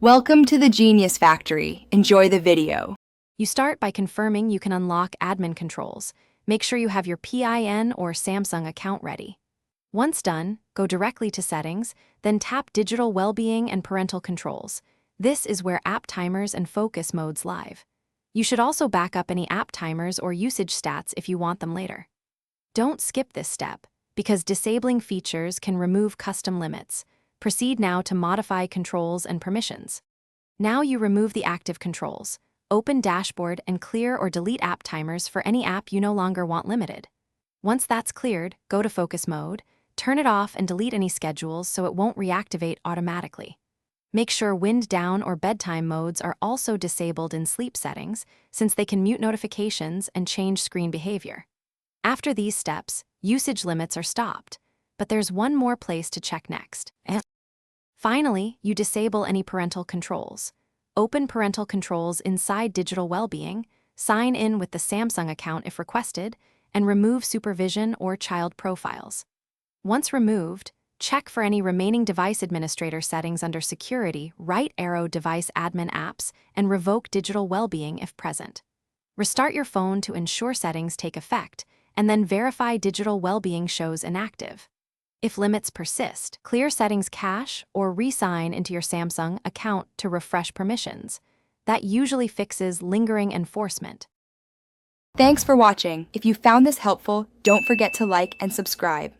Welcome to the Genius Factory. Enjoy the video. You start by confirming you can unlock admin controls. Make sure you have your PIN or Samsung account ready. Once done, go directly to Settings, then tap Digital Wellbeing and Parental Controls. This is where app timers and focus modes live. You should also back up any app timers or usage stats if you want them later. Don't skip this step, because disabling features can remove custom limits. Proceed now to modify controls and permissions. Now you remove the active controls. Open Dashboard and clear or delete app timers for any app you no longer want limited. Once that's cleared, go to Focus Mode, turn it off and delete any schedules so it won't reactivate automatically. Make sure Wind Down or Bedtime modes are also disabled in sleep settings, since they can mute notifications and change screen behavior. After these steps, usage limits are stopped. But there's one more place to check next. Finally, you disable any parental controls. Open parental controls inside Digital Wellbeing, sign in with the Samsung account if requested, and remove supervision or child profiles. Once removed, check for any remaining device administrator settings under Security, right arrow Device Admin Apps, and revoke Digital Wellbeing if present. Restart your phone to ensure settings take effect, and then verify Digital Wellbeing shows inactive. If limits persist, clear Settings cache or re-sign into your Samsung account to refresh permissions. That usually fixes lingering enforcement. Thanks for watching. If you found this helpful, don't forget to like and subscribe.